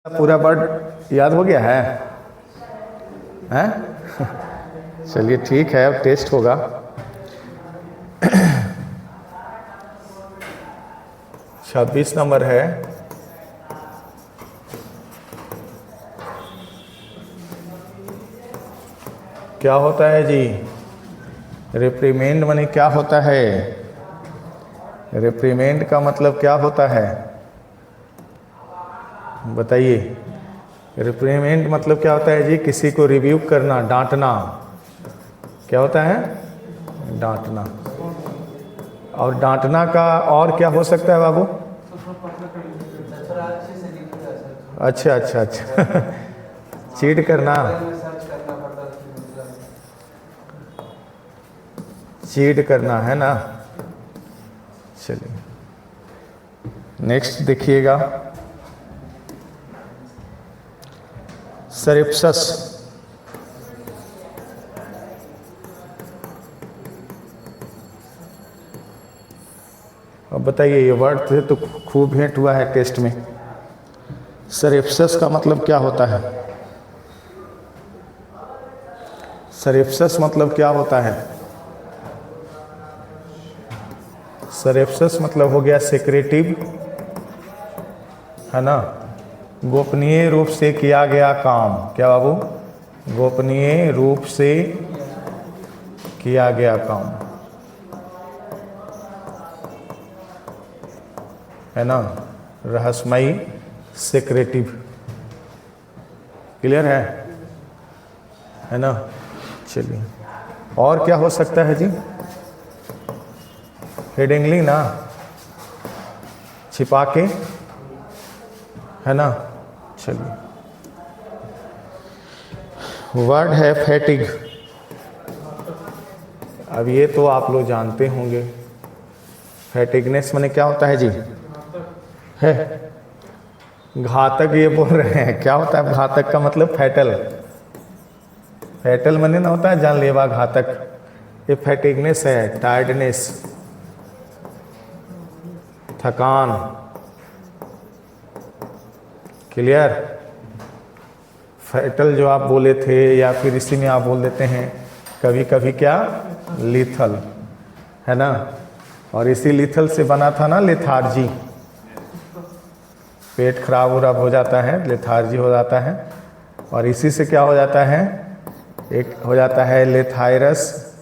पूरा वर्ड याद हो गया है? हैं? चलिए ठीक है, अब टेस्ट होगा। छब्बीस नंबर है। क्या होता है जी? रिप्रीमेंड माने क्या होता है? रिप्रीमेंड का मतलब क्या होता है बताइए। रिप्रीमेंड मतलब क्या होता है जी? किसी को रिव्यू करना, डांटना। क्या होता है? डांटना। और डांटना का और क्या हो सकता है बाबू? अच्छा अच्छा अच्छा चीट करना, चीट करना है ना। चलिए नेक्स्ट देखिएगा, सरिप्सस। अब बताइए, ये वर्ड से तो खूब भेंट हुआ है टेस्ट में। सरिप्सस का मतलब क्या होता है? सरिप्सस मतलब क्या होता है? सरिप्सस मतलब हो गया सेक्रेटिव, है ना। गोपनीय रूप से किया गया काम। क्या बाबू? गोपनीय रूप से किया गया काम, है ना। रहस्यमयी, सेक्रेटिव। क्लियर है ना। चलिए और क्या हो सकता है जी? हिडिंगली ना, छिपा के, है ना। चलिए वर्ड है फैटिग। अब ये तो आप लोग जानते होंगे। फैटिगनेस माने क्या होता है जी? है घातक, ये बोल रहे हैं। क्या होता है घातक का मतलब? फैटल। फैटल माने ना होता है जानलेवा, घातक। ये फैटिगनेस है, टायर्डनेस, थकान। क्लियर। फैटल जो आप बोले थे, या फिर इसी में आप बोल देते हैं कभी कभी क्या, लीथल, है ना। और इसी लीथल से बना था ना लेथार्जी। पेट खराब उराब हो जाता है, लेथार्जी हो जाता है। और इसी से क्या हो जाता है? एक हो जाता है लेथायरस,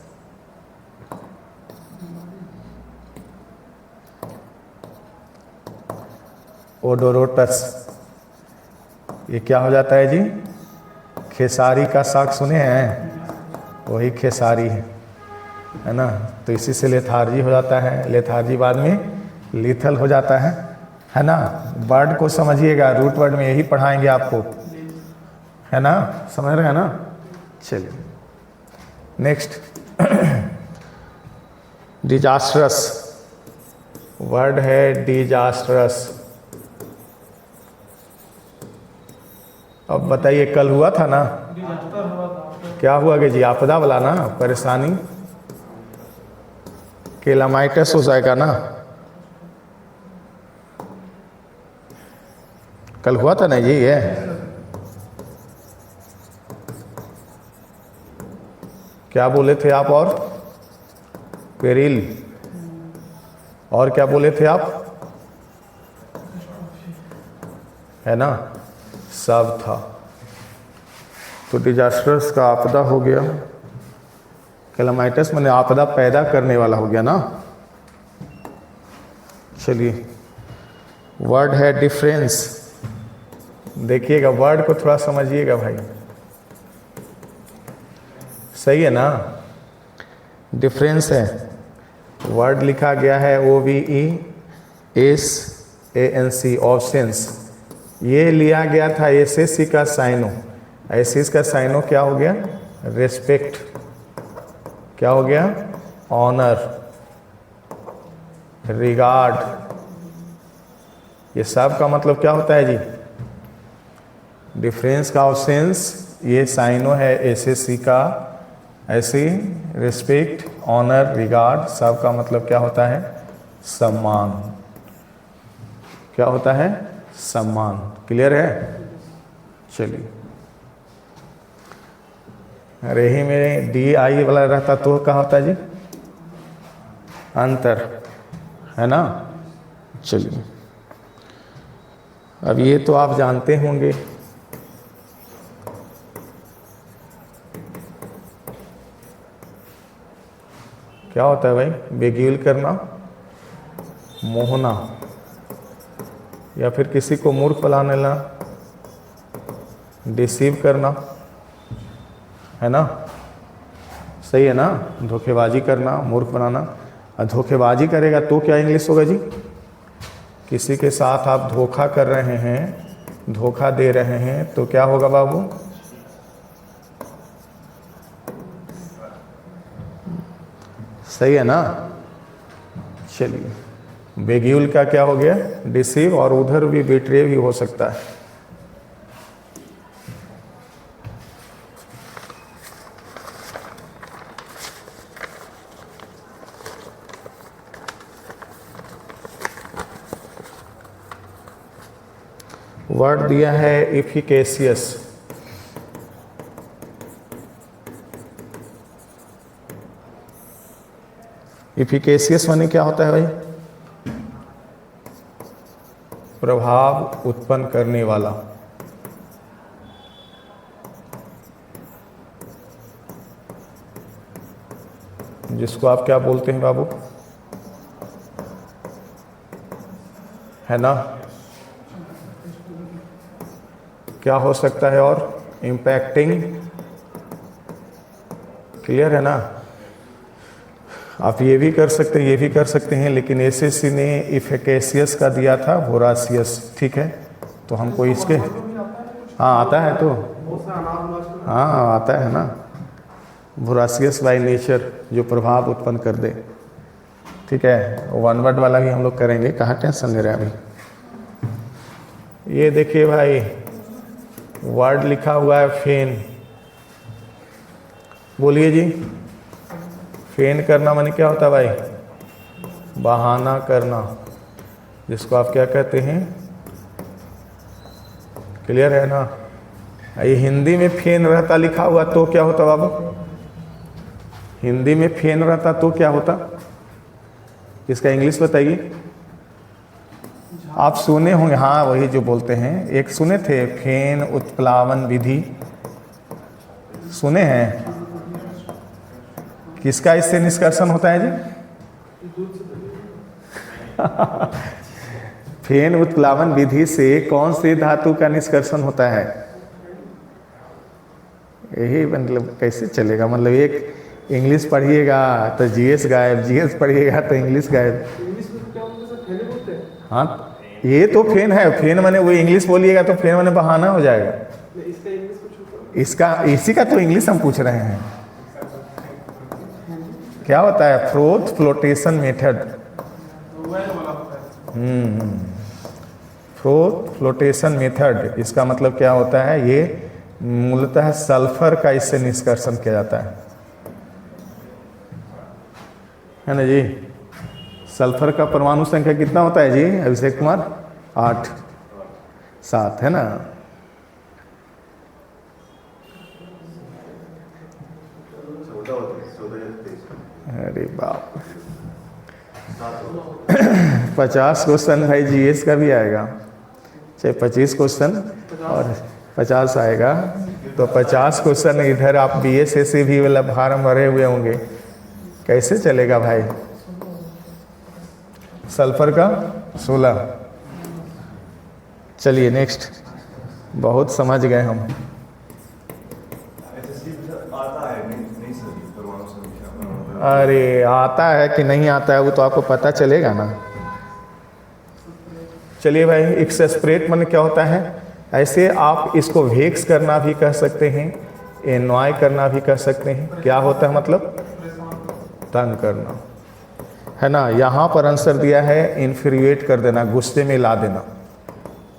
ओडोरोटस। ये क्या हो जाता है जी? खेसारी का साग सुने हैं? वही खेसारी है ना। तो इसी से लेथार्जी हो जाता है। लेथार्जी बाद में लीथल हो जाता है ना। वर्ड को समझिएगा, रूट वर्ड में यही पढ़ाएंगे आपको, है ना। समझ रहे हैं ना। चलिए नेक्स्ट डिजास्ट्रस। वर्ड है डिजास्ट्रस। अब बताइए, कल हुआ था ना? क्या हुआ कि जी? आपदा वाला ना, परेशानी, केलामाइटस हो जाएगा ना। कल हुआ था ना जी ये। क्या बोले थे आप? और पेरिल, और क्या बोले थे आप? है ना, सब था। तो डिजास्टर्स का आपदा हो गया। कैलामाइटस माने आपदा पैदा करने वाला हो गया ना। चलिए वर्ड है डिफरेंस। देखिएगा वर्ड को थोड़ा समझिएगा भाई, सही है ना। डिफरेंस है, वर्ड लिखा गया है OVESANC, ऑप्शंस। ये लिया गया था एसएससी का साइनो। एसएस का साइनो क्या हो गया? रेस्पेक्ट। क्या हो गया? Honour, regard. ये सब का मतलब क्या होता है जी? डिफरेंस का ऑप्शंस, ये साइनो है एसएससी का। ऐसे रिस्पेक्ट, ऑनर, रिगार्ड, सब का मतलब क्या होता है? सम्मान। क्या होता है? सम्मान। क्लियर है? चलिए, अरे ही में डी आई वाला रहता तो क्या होता है जी? अंतर, है ना। चलिए, अब ये तो आप जानते होंगे। क्या होता है भाई? बेगुल करना, मोहना, या फिर किसी को मूर्ख बनाने ला, डिसीव करना, है ना। सही है ना। धोखेबाजी करना, मूर्ख बनाना। और धोखेबाजी करेगा तो क्या इंग्लिश होगा जी? किसी के साथ आप धोखा कर रहे हैं, धोखा दे रहे हैं, तो क्या होगा बाबू? सही है ना। चलिए, बेगुल का क्या हो गया? डिसीव, और उधर भी बेट्रे भी हो सकता है। वर्ड दिया है इफिकेशियस। इफिकेशियस माने क्या होता है भाई? प्रभाव उत्पन्न करने वाला। जिसको आप क्या बोलते हैं बाबू? है ना। क्या हो सकता है? और इम्पैक्टिंग। क्लियर है ना। आप ये भी कर सकते हैं, ये भी कर सकते हैं, लेकिन एसएससी ने इफिकेशियस का दिया था वोरासियस। ठीक है, तो हमको इसके, हाँ आता है तो, हाँ आता है ना। वोरासियस बाय नेचर, जो प्रभाव उत्पन्न कर दे। ठीक है, वन वर्ड वाला भी हम लोग करेंगे, कहाँ टेंशन ले रहे हैं अभी। ये देखिए भाई, वर्ड लिखा हुआ है फेन। बोलिए जी। फेन करना माने क्या होता है भाई? बहाना करना, जिसको आप क्या कहते हैं? क्लियर है ना। ये हिंदी में फेन रहता लिखा हुआ तो क्या होता बाबू? हिंदी में फेन रहता तो क्या होता? इसका इंग्लिश बताइए। आप सुने होंगे, हाँ वही जो बोलते हैं, एक सुने थे, फेन उत्प्लावन विधि, सुने हैं? किसका इससे निष्कर्षण होता है जी? फेन उत्प्लावन विधि से कौन सी धातु का निष्कर्षण होता है? यही मतलब कैसे चलेगा? मतलब एक इंग्लिश पढ़िएगा तो जीएस गायब, जीएस पढ़िएगा तो इंग्लिश गायब। हाँ, ये तो फेन है। फेन माने वो इंग्लिश बोलिएगा तो फेन माने बहाना हो जाएगा। इसका, इसी का तो इंग्लिश हम पूछ रहे हैं। क्या होता है? Froth flotation method. Froth flotation method, इसका मतलब क्या होता है? ये मूलतः सल्फर का इससे निष्कर्षण किया जाता है ना जी। सल्फर का परमाणु संख्या कितना होता है जी अभिषेक कुमार? 8, 7 है ना। अरे बाप, 50 क्वेश्चन भाई जीएस का भी आएगा, चाहे 25 क्वेश्चन और 50 आएगा, तो 50 क्वेश्चन इधर आप बीएसएससी भी वाला फार्म भरे हुए होंगे, कैसे चलेगा भाई? सल्फर का 16। चलिए नेक्स्ट, बहुत समझ गए हम। अरे आता है कि नहीं आता है वो तो आपको पता चलेगा ना। चलिए भाई, एक्सएस्परेट मन क्या होता है? ऐसे आप इसको वेक्स करना भी कह सकते हैं, एनॉय करना भी कह सकते हैं। क्या होता है मतलब? तंग करना, है ना। यहाँ पर आंसर दिया है इन्फ्यूरिएट कर देना, गुस्से में ला देना।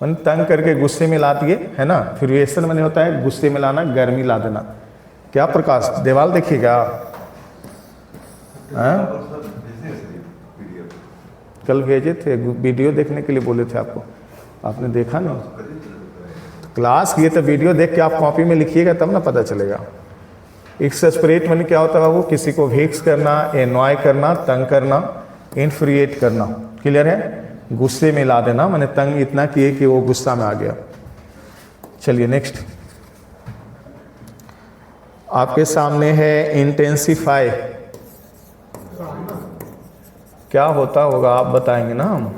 मन तंग करके गुस्से में ला दिए, है ना। फ्यूरिएशन मैंने होता है गुस्से में लाना, गर्मी ला देना। क्या प्रकाश देवाल देखिएगा, कल भेजे थे वीडियो देखने के लिए, बोले थे आपको, आपने देखा नहीं? तो क्लास किए तो वीडियो देख के आप कॉपी में लिखिएगा तब ना पता चलेगा। एक्सस्परेट माने क्या होता है बाबू? किसी को वेक्स करना, एनॉय करना, तंग करना, इन्फ्रिएट करना। क्लियर है? गुस्से में ला देना, माने तंग इतना किए कि वो गुस्सा में आ गया। चलिए नेक्स्ट आपके सामने है इंटेंसिफाई। क्या होता होगा आप बताएंगे ना। हम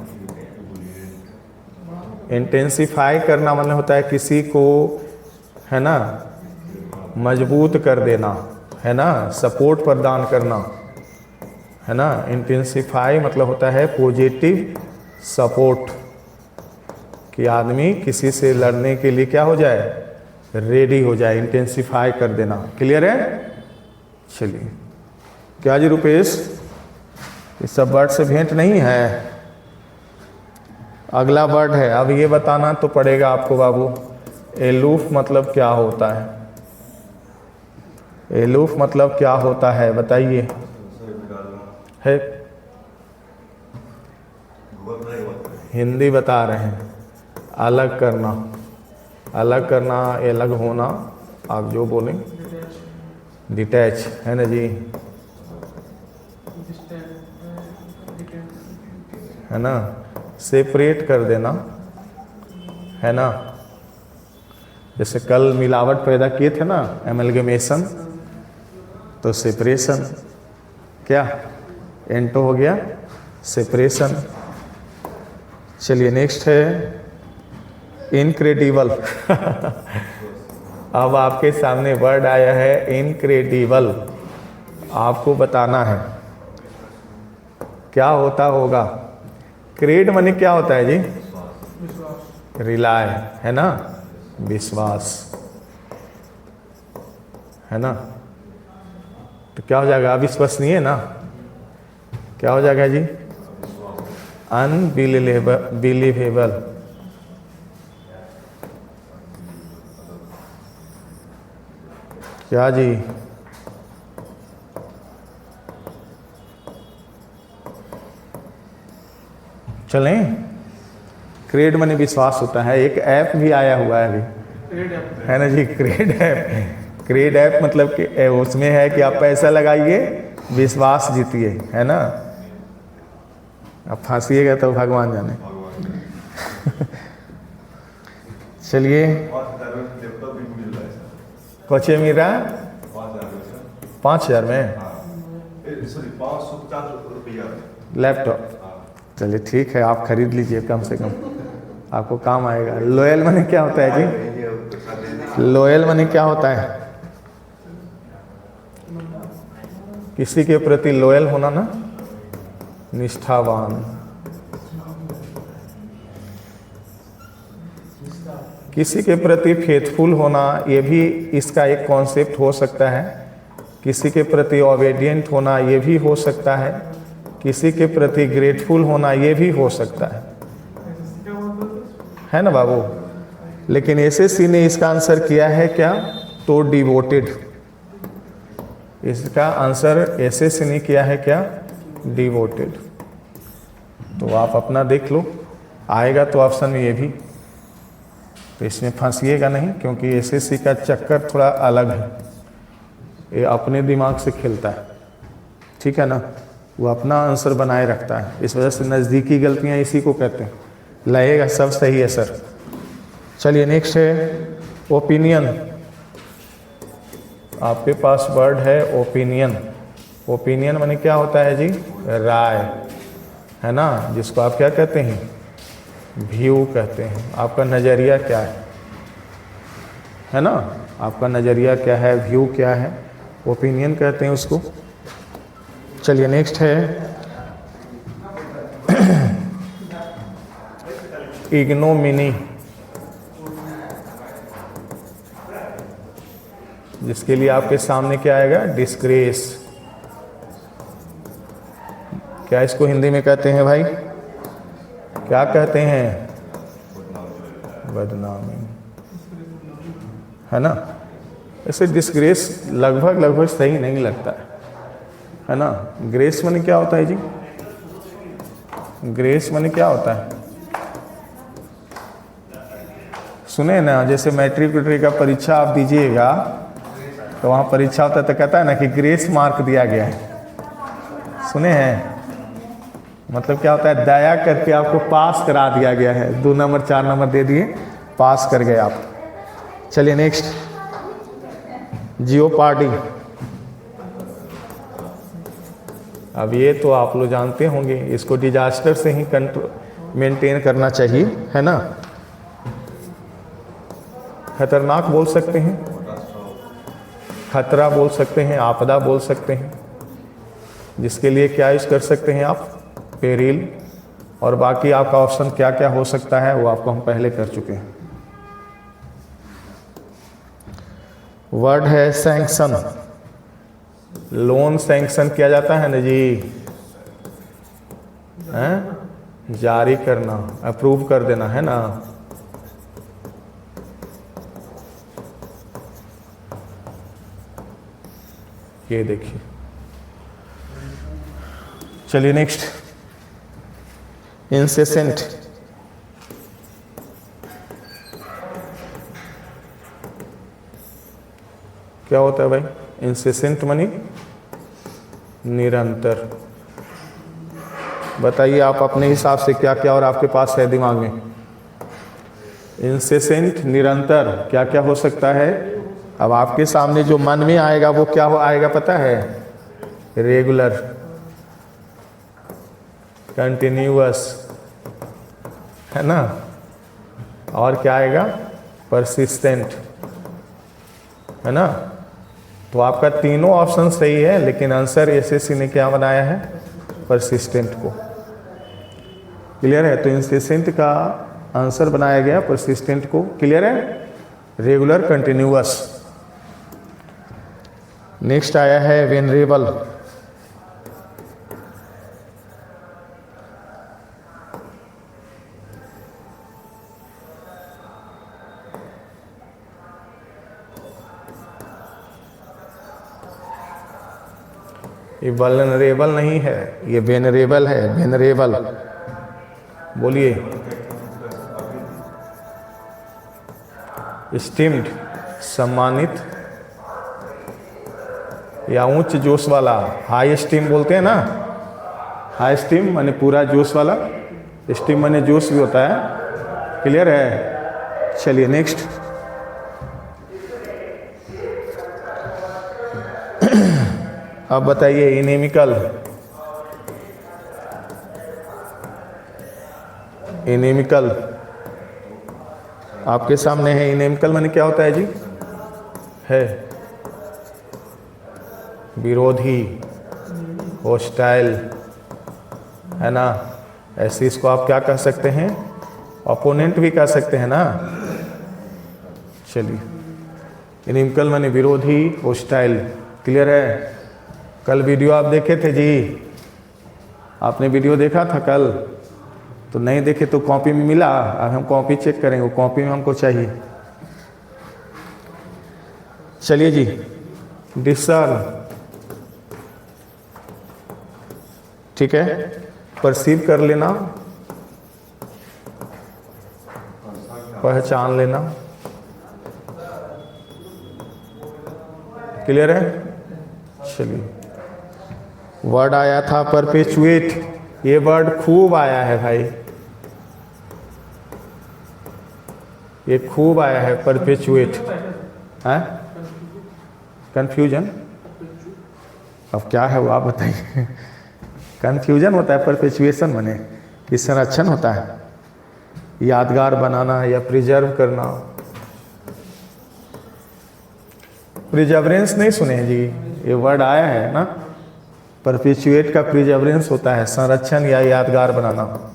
इंटेंसिफाई करना मतलब होता है किसी को, है ना, मजबूत कर देना, है ना, सपोर्ट प्रदान करना, है ना। इंटेंसिफाई मतलब होता है पॉजिटिव सपोर्ट, कि आदमी किसी से लड़ने के लिए क्या हो जाए, रेडी हो जाए, इंटेंसिफाई कर देना। क्लियर है? चलिए क्या जी रुपेश, इस सब वर्ड से भेंट नहीं है। अगला वर्ड है, अब ये बताना तो पड़ेगा आपको बाबू, एलूफ मतलब क्या होता है? एलूफ मतलब क्या होता है बताइए। है हिंदी बता रहे हैं। अलग करना, अलग करना, अलग होना, आप जो बोलें। डिटैच है ना जी, है ना। सेपरेट कर देना, है ना। जैसे कल मिलावट पैदा किए थे ना, एमलगमेशन, तो सेपरेशन क्या एंटो हो गया, सेपरेशन। चलिए नेक्स्ट है इनक्रेडिबल। अब आपके सामने वर्ड आया है इनक्रेडिबल, आपको बताना है क्या होता होगा। क्रेड मनी क्या होता है जी? रिलाय, है ना, विश्वास, है ना। तो क्या हो जाएगा? अविश्वसनीय ना, क्या हो जाएगा जी? अनबिलीवेबल। क्या जी? चलें, क्रेड मनी विश्वास होता है। एक ऐप भी आया हुआ है अभी, है ना जी, क्रेड ऐप। क्रेड ऐप मतलब कि उसमें है कि आप पैसा लगाइए, विश्वास जीतिए, है ना। अब फांसीएगा तो भगवान जाने। चलिए कोचे मेरा 5,000 में लैपटॉप। चलिए ठीक है, आप खरीद लीजिए, कम से कम आपको काम आएगा। लॉयल मनी क्या होता है जी? लॉयल मनी क्या होता है? किसी के प्रति लॉयल होना ना, निष्ठावान। किसी के प्रति फेथफुल होना, ये भी इसका एक कॉन्सेप्ट हो सकता है। किसी के प्रति ओबेडिएंट होना, ये भी हो सकता है। किसी के प्रति ग्रेटफुल होना, ये भी हो सकता है ना बाबू। लेकिन एसएससी ने इसका आंसर किया है क्या? तो डिवोटेड। इसका आंसर एसएससी ने किया है क्या? डिवोटेड। तो आप अपना देख लो, आएगा तो ऑप्शन में ये भी। तो इसमें फंसिएगा नहीं, क्योंकि एसएससी का चक्कर थोड़ा अलग है, ये अपने दिमाग से खेलता है, ठीक है ना। वो अपना आंसर बनाए रखता है, इस वजह से नज़दीकी गलतियां इसी को कहते हैं। लगेगा सब सही है सर। चलिए नेक्स्ट है ओपिनियन। आपके पास वर्ड है ओपिनियन। ओपिनियन माने क्या होता है जी? राय, है ना, जिसको आप क्या कहते हैं? व्यू कहते हैं। आपका नज़रिया क्या है ना, आपका नज़रिया क्या है, व्यू क्या है, ओपिनियन कहते हैं उसको। चलिए नेक्स्ट है इग्नोमिनी, जिसके लिए आपके सामने क्या आएगा? डिस्ग्रेस। क्या इसको हिंदी में कहते हैं भाई? क्या कहते हैं? बदनामी, है ना। ऐसे डिस्ग्रेस लगभग सही नहीं लगता है ना। ग्रेस माने क्या होता है जी? ग्रेस माने क्या होता है? सुने ना, जैसे मैट्रिक का परीक्षा आप दीजिएगा तो वहाँ परीक्षा होता है तो कहता है ना कि ग्रेस मार्क दिया गया है, सुने हैं? मतलब क्या होता है, दया करके आपको पास करा दिया गया है, 2 नंबर 4 नंबर दे दिए, पास कर गए आप। चलिए नेक्स्ट, जियोपार्डी। अब ये तो आप लोग जानते होंगे, इसको डिजास्टर से ही कंट्रोल मेंटेन करना चाहिए, है ना? खतरनाक बोल सकते हैं, खतरा बोल सकते हैं, आपदा बोल सकते हैं, जिसके लिए क्या यूज कर सकते हैं आप, पेरिल। और बाकी आपका ऑप्शन क्या क्या हो सकता है वो आपको हम पहले कर चुके हैं। वर्ड है सैंक्शन, लोन सैंक्शन किया जाता है ना जी, हैं? जारी करना, अप्रूव कर देना, है ना? ये देखिए, चलिए नेक्स्ट, इंसेसेंट। क्या होता है भाई? इंसेसेंट मनी निरंतर। बताइए आप अपने हिसाब से क्या क्या और आपके पास है दिमाग में? इंसेसेंट निरंतर क्या क्या हो सकता है? अब आपके सामने जो मन में आएगा वो क्या आएगा पता है? रेगुलर, कंटिन्यूअस, है ना? और क्या आएगा? परसिस्टेंट, है ना? तो आपका तीनों ऑप्शन सही है, लेकिन आंसर एसएससी ने क्या बनाया है? परसिस्टेंट को। क्लियर है? तो इंसेसेंट का आंसर बनाया गया परसिस्टेंट को। क्लियर है? Regular, continuous. नेक्स्ट आया है वेनरेबल। ये वल्नरेबल नहीं है, ये वेनरेबल है, वेनरेबल। बोलिए। स्टीम्ड, सम्मानित या उच्च जोश वाला, हाई स्टीम बोलते हैं ना, हाई स्टीम माने पूरा जोश वाला, स्टीम माने जोश भी होता है। क्लियर है? चलिए नेक्स्ट, अब बताइए इनेमिकल। इनेमिकल आपके सामने है। इनेमिकल माने क्या होता है जी? है विरोधी, होस्टाइल, है ना? ऐसे इसको आप क्या कह सकते हैं? ओपोनेंट भी कह सकते हैं ना। चलिए, इनेमिकल माने विरोधी, होस्टाइल। क्लियर है? कल वीडियो आप देखे थे जी? आपने वीडियो देखा था कल? तो नहीं देखे तो कॉपी में मिला। अब हम कॉपी चेक करेंगे, कॉपी में हमको चाहिए। चलिए जी, डिसर्न, ठीक है? परसीव कर लेना, पहचान लेना। क्लियर है? चलिए, वर्ड आया था परपेचुएट। ये वर्ड खूब आया है भाई, ये खूब आया है परपेचुएट। है कंफ्यूजन? अब क्या है वो आप बताइए। कंफ्यूजन होता है, परपेचुएशन माने कि संरक्षण होता है, यादगार बनाना या प्रिजर्व करना। प्रिजर्वेंस नहीं सुने हैं जी? ये वर्ड आया है ना, परपेचुएट का प्रिजर्वेंस होता है संरक्षण या यादगार बनाना।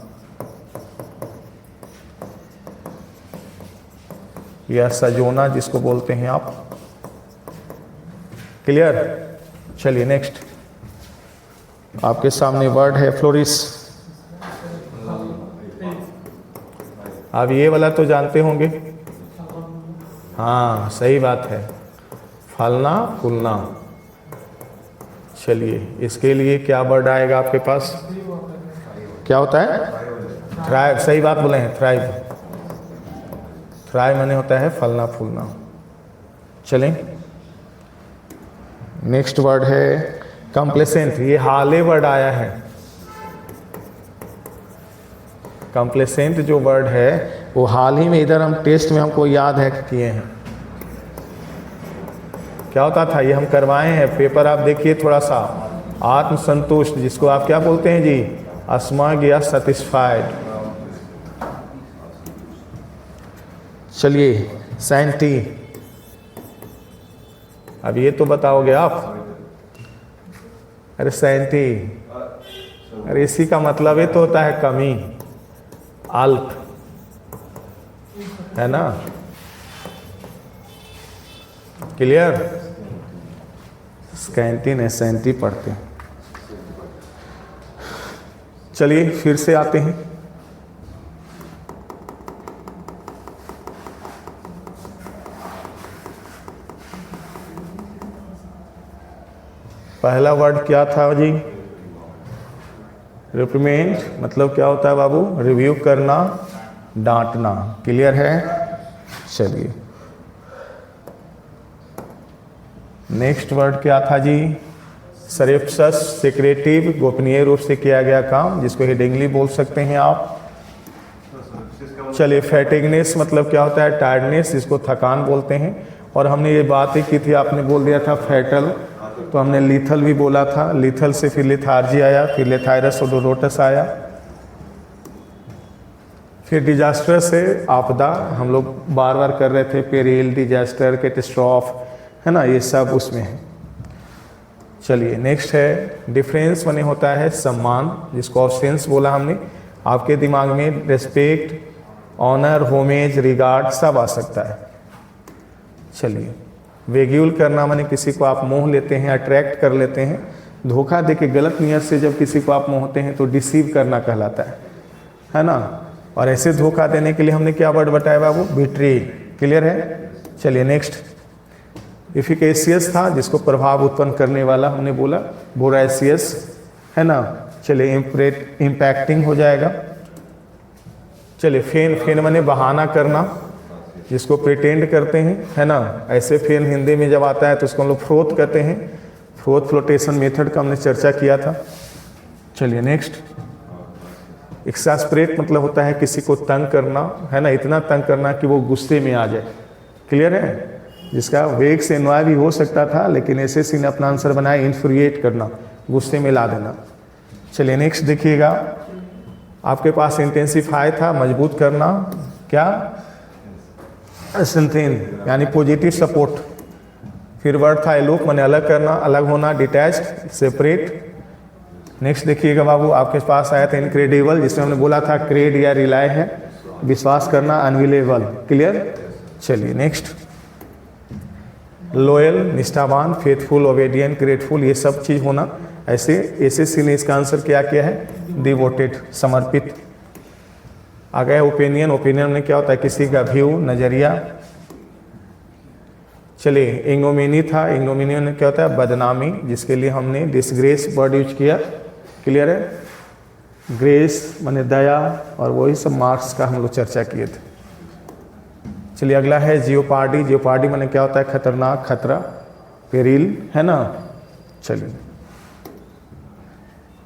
या सजोना जिसको बोलते हैं आप। क्लियर? चलिए नेक्स्ट, आपके सामने वर्ड है फ्लोरिश। आप ये वाला तो जानते होंगे। हाँ सही बात है, फलना फूलना। चलिए, इसके लिए क्या वर्ड आएगा आपके पास? क्या होता है? थ्राइव। सही बात बोले हैं, थ्राइव। फ्राई माने होता है फलना फूलना। चलें, नेक्स्ट वर्ड है कंप्लेसेंट। ये हाले वर्ड आया है। कंप्लेसेंट जो वर्ड है वो हाल ही में इधर हम टेस्ट में हमको याद है किए हैं। क्या होता था, ये हम करवाए हैं पेपर, आप देखिए थोड़ा सा। आत्मसंतुष्ट, जिसको आप क्या बोलते हैं जी, अस्मग या सेटिस्फाइड। चलिए, सैंटी, अब ये तो बताओगे आप। अरे सैंटी, अरे इसी का मतलब ये तो होता है कमी, अल्प, है ना। क्लियर। स्कैंटी ने सैंटी पढ़ते हैं। चलिए फिर से आते हैं। पहला वर्ड क्या था जी, रिप्रीमेंड, मतलब क्या होता है बाबू, रिव्यू करना, डांटना। क्लियर है। चलिए नेक्स्ट वर्ड क्या था जी, सरेप्सस, सिक्रेटिव, गोपनीय रूप से किया गया काम, जिसको हेडिंगली बोल सकते हैं आप। चलिए, फैटिगनेस मतलब क्या होता है, टायर्डनेस, जिसको थकान बोलते हैं। और हमने ये बात ही की थी, आपने बोल दिया था फैटल, तो हमने लीथल भी बोला था। लीथल से फिर लेथार्जी आया, फिर लेथायरस ओडोरोटस आया, फिर डिजास्टर से आपदा, हम लोग बार बार कर रहे थे, पेरिल, डिजास्टर, कैटास्ट्रॉफ, है ना, ये सब उसमें है। चलिए नेक्स्ट है डिफरेंस, माने होता है सम्मान, जिसको ऑफसेंस बोला हमने। आपके दिमाग में रेस्पेक्ट, ऑनर, होमेज, रिगार्ड सब आ सकता है। चलिए, वेग्यूल करना माने किसी को आप मोह लेते हैं, अट्रैक्ट कर लेते हैं। धोखा देके गलत नियत से जब किसी को आप मोहते हैं तो डिसीव करना कहलाता है ना। और ऐसे धोखा देने के लिए हमने क्या वर्ड बताया बाबू, बिट्रे। क्लियर है। चलिए नेक्स्ट, इफिकेशियस था, जिसको प्रभाव उत्पन्न करने वाला हमने बोला, बोरासियस, है ना। चलिए, इम्पैक्टिंग हो जाएगा। चलिए, फेन माने बहाना करना, जिसको प्रिटेंड करते हैं, है ना। ऐसे फेन हिंदी में जब आता है तो उसको हम लोग फ्रोथ कहते हैं। फ्रोथ फ्लोटेशन मेथड का हमने चर्चा किया था। चलिए नेक्स्ट, एक्सास्परेट मतलब होता है किसी को तंग करना, है ना, इतना तंग करना कि वो गुस्से में आ जाए। क्लियर है। जिसका वेग से एनवाय भी हो सकता था, लेकिन एसएससी ने अपना आंसर बनाया इन्फ्लुएट करना, गुस्से में ला देना। चलिए नेक्स्ट देखिएगा, आपके पास इंटेंसिफाई था, मजबूत करना, क्या, स्ट्रेंथेन यानी पॉजिटिव सपोर्ट। फिर वर्ड था एलोक, माने अलग करना, अलग होना, डिटैच्ड, सेपरेट। नेक्स्ट देखिएगा बाबू, आपके पास आया था इनक्रेडिबल, जिसमें हमने बोला था क्रेड या रिलाय है, विश्वास करना, अनविलेबल। क्लियर। चलिए नेक्स्ट, लॉयल, निष्ठावान, फेथफुल, ओबेडिएंट, ग्रेटफुल, ये सब चीज़ होना। ऐसे एसएससी ने इसका आंसर क्या किया है, डिवोटेड, समर्पित। आ गया ओपिनियन। ओपिनियन में क्या होता है, किसी का व्यू, नज़रिया। चलिए, इग्नोमिनी था, इग्नोमिनी में क्या होता है, बदनामी, जिसके लिए हमने डिसग्रेस वर्ड यूज किया। क्लियर है। ग्रेस माने दया, और वही सब मार्क्स का हम लोग चर्चा किए थे। चलिए अगला है जियोपार्डी। जियोपार्डी माने क्या होता है, खतरनाक, खतरा, पेरिल, है ना। चलिए,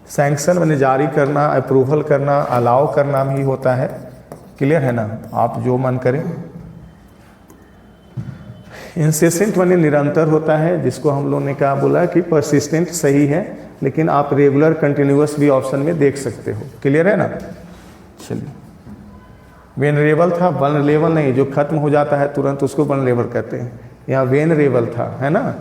सैंक्शन माने जारी करना, अप्रूवल करना, अलाउ करना भी होता है। क्लियर है ना, आप जो मन करें। इंसेसेंट माने निरंतर होता है, जिसको हम लोगों ने क्या बोला कि परसिस्टेंट सही है, लेकिन आप रेगुलर, कंटिन्यूअस भी ऑप्शन में देख सकते हो। क्लियर है ना। चलिए, वेनरेबल था, वनरेबल नहीं, जो खत्म हो जाता है तुरंत उसको वनरेबल कहते हैं। यहाँ वेनरेबल था, है ना,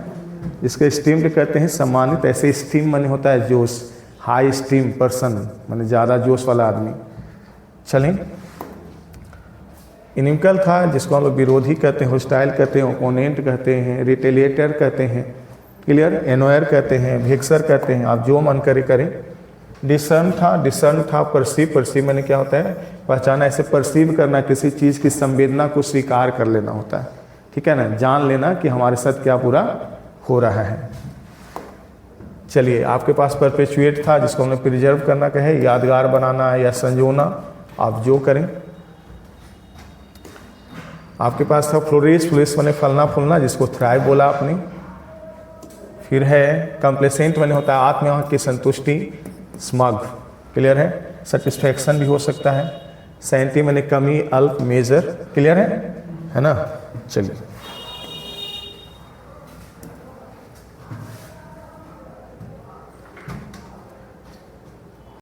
जिसको स्टीम्ड कहते हैं, सम्मानित। ऐसे स्टीम माने होता है जोश, हाई स्टीम पर्सन माने ज़्यादा जोश वाला आदमी। चलें, इनिमिकल था, जिसको हम लोग विरोधी कहते हैं, होस्टाइल कहते हैं, ओपोनेंट कहते हैं, रिटेलिएटर कहते हैं। क्लियर। एनोयर कहते हैं, वेक्सर कहते हैं, आप जो मन करे करें। डिसर्न था, परसीव माने क्या होता है, पहचाना। ऐसे परसीव करना, किसी चीज़ की संवेदना को स्वीकार कर लेना होता है। ठीक है ना, जान लेना कि हमारे साथ क्या पूरा हो रहा है। चलिए, आपके पास परपेचुएट था, जिसको हमने प्रिजर्व करना कहे, यादगार बनाना या संजोना, आप जो करें। आपके पास था फ्लोरिश, फ्लोरिश मैंने फलना फूलना, जिसको थ्राइव बोला आपने। फिर है कंप्लेसेंट मैंने होता है आत्मा की संतुष्टि, स्मग, क्लियर है, सेटिस्फैक्शन भी हो सकता है। सैंती मैंने कमी, अल्प, मेजर, क्लियर है ना। चलिए